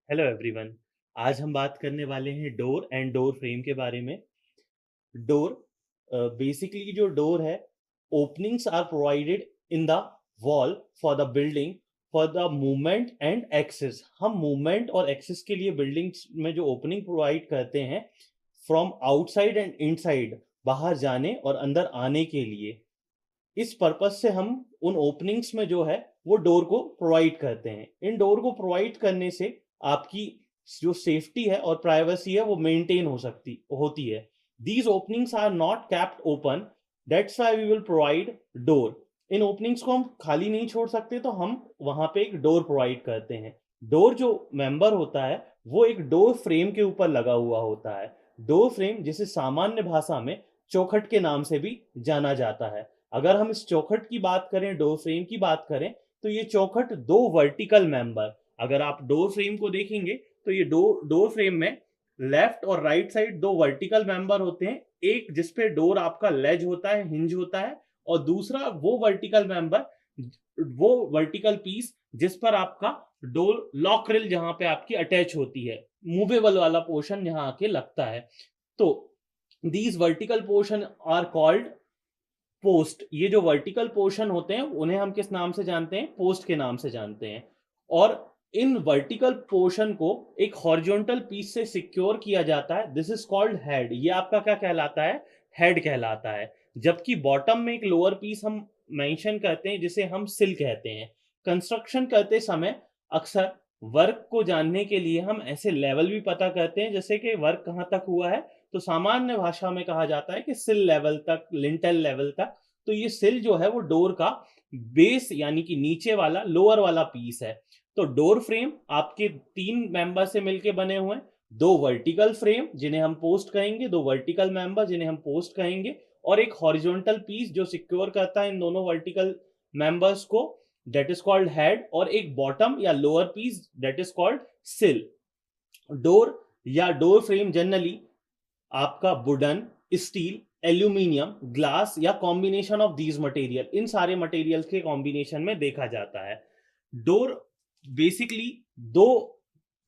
Hello everyone. आज हम बात करने वाले हैं डोर एंड डोर फ्रेम के बारे में। डोर बेसिकली जो डोर है, openings are provided in the wall for the building for the movement and access. हम मूवमेंट और एक्सेस के लिए बिल्डिंग्स में जो ओपनिंग प्रोवाइड करते हैं फ्रॉम आउटसाइड एंड इनसाइड, बाहर जाने और अंदर आने के लिए। इस पर्पज से हम उन ओपनिंग्स में जो है वो डोर को प्रोवाइड करते हैं। इन डोर को प्रोवाइड करने से आपकी जो सेफ्टी है और प्राइवेसी है वो मेंटेन हो सकती होती है। These openings are not kept open, that's why we will provide door. इन ओपनिंग्स को हम खाली नहीं छोड़ सकते, तो हम वहां पे एक डोर प्रोवाइड करते हैं। डोर जो मेंबर होता है वो एक डोर फ्रेम के ऊपर लगा हुआ होता है। डोर फ्रेम जिसे सामान्य भाषा में चौखट के नाम से भी जाना जाता है। अगर हम इस चौखट की बात करें, डोर फ्रेम की बात करें, तो ये चौखट दो वर्टिकल मेंबर, अगर आप डोर फ्रेम को देखेंगे तो ये डोर फ्रेम में लेफ्ट और राइट साइड दो वर्टिकल मेंबर होते हैं। एक जिसपे डोर आपका लेज होता है, हिंज होता है, और दूसरा वो वर्टिकल मेंबर, वो वर्टिकल पीस जिस पर आपका डोर लॉक रिल जहां पे आपकी अटैच होती है, मूवेबल वाला पोर्शन यहां आके लगता है। तो these vertical portion are called post. ये जो वर्टिकल पोर्शन होते हैं उन्हें हम किस नाम से जानते हैं? पोस्ट के नाम से जानते हैं। और इन वर्टिकल पोर्शन को एक हॉरिजॉन्टल पीस से सिक्योर किया जाता है, दिस इज कॉल्ड हेड। ये आपका क्या कहलाता है? हेड कहलाता है। जबकि बॉटम में एक लोअर पीस हम मेंशन करते हैं जिसे हम सिल कहते हैं। कंस्ट्रक्शन करते समय अक्सर वर्क को जानने के लिए हम ऐसे लेवल भी पता करते हैं, जैसे कि वर्क कहाँ तक हुआ है, तो सामान्य भाषा में कहा जाता है कि सिल लेवल तक, लिंटल लेवल तक। तो ये सिल जो है वो डोर का बेस यानी कि नीचे वाला लोअर वाला पीस है। तो डोर फ्रेम आपके तीन मेंबर से मिलके बने हुए हैं। दो वर्टिकल फ्रेम जिन्हें हम पोस्ट कहेंगे, दो वर्टिकल मेंबर जिन्हें हम पोस्ट कहेंगे, और एक हॉरिजॉन्टल पीस जो सिक्योर करता है इन दोनों वर्टिकल मेंबर्स को, दैट इज कॉल्ड हेड। और एक बॉटम या lower piece that is called sill. Door या डोर फ्रेम जनरली आपका वुडन, स्टील, एल्यूमिनियम, ग्लास या कॉम्बिनेशन ऑफ दीज मटेरियल, इन सारे मटेरियल के कॉम्बिनेशन में देखा जाता है। डोर बेसिकली दो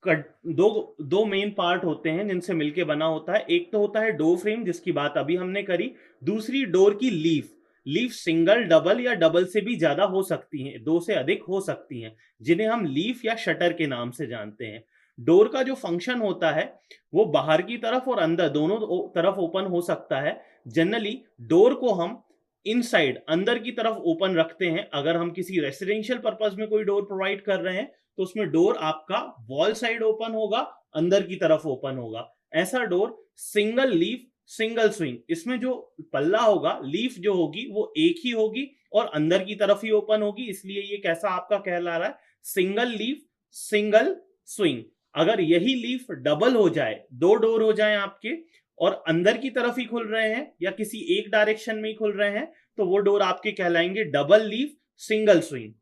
दो दो मेन पार्ट होते हैं जिनसे मिलके बना होता है। एक तो होता है डोर फ्रेम जिसकी बात अभी हमने करी। दूसरी डोर की लीफ। लीफ सिंगल, डबल या डबल से भी ज्यादा हो सकती हैं, दो से अधिक हो सकती हैं, जिन्हें हम लीफ या शटर के नाम से जानते हैं। डोर का जो फंक्शन होता है वो बाहर की तरफ और अंदर दोनों तरफ ओपन हो सकता है। जनरली डोर को हम इनसाइड, अंदर की तरफ ओपन रखते हैं। अगर हम किसी रेसिडेंशियल पर्पज में कोई डोर प्रोवाइड कर रहे हैं तो उसमें डोर आपका वॉल साइड ओपन होगा, अंदर की तरफ ओपन होगा। ऐसा door single leaf, single swing, इसमें जो पल्ला होगा, लीफ जो होगी वो एक ही होगी और अंदर की तरफ ही ओपन होगी, इसलिए ये कैसा आपका कहला रहा है? Single leaf, single swing. अगर यही लीफ डबल हो जाए, दो डोर हो जाए आपके और अंदर की तरफ ही खुल रहे हैं या किसी एक डायरेक्शन में ही खुल रहे हैं, तो वो डोर आपके कहलाएंगे डबल लीफ, सिंगल स्विंग।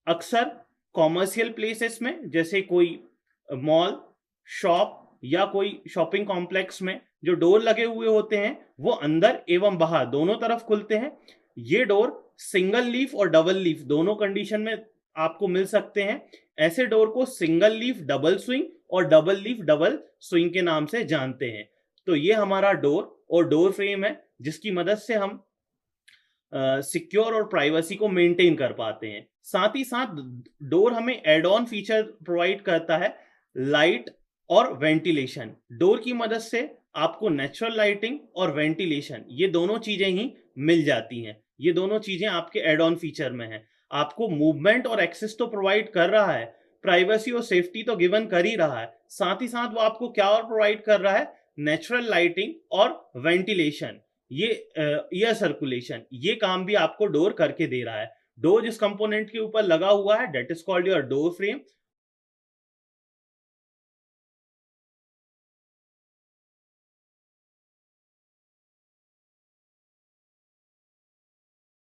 अक्सर कॉमर्शियल प्लेसेस में, जैसे कोई मॉल, शॉप या कोई शॉपिंग कॉम्प्लेक्स में जो डोर लगे हुए होते हैं वो अंदर एवं बाहर दोनों तरफ खुलते हैं। ये डोर सिंगल लीफ और डबल लीफ दोनों कंडीशन में आपको मिल सकते हैं। ऐसे डोर को सिंगल लीफ डबल स्विंग और डबल लीफ डबल स्विंग के नाम से जानते हैं। तो ये हमारा डोर और डोर फ्रेम है जिसकी मदद से हम सिक्योर और प्राइवेसी को मेंटेन कर पाते हैं। साथ ही साथ डोर हमें एड ऑन फीचर प्रोवाइड करता है, लाइट और वेंटिलेशन। डोर की मदद से आपको नेचुरल लाइटिंग और वेंटिलेशन ये दोनों चीजें ही मिल जाती हैं। ये दोनों चीजें आपके एड ऑन फीचर में हैं। आपको मूवमेंट और एक्सेस तो प्रोवाइड कर रहा है, प्राइवेसी और सेफ्टी तो गिवन कर ही रहा है, साथ ही साथ वो आपको क्या और प्रोवाइड कर रहा है? नेचुरल लाइटिंग और वेंटिलेशन, ये एयर सर्कुलेशन, ये काम भी आपको डोर करके दे रहा है। डोर जिस कंपोनेंट के ऊपर लगा हुआ है that is called your door frame.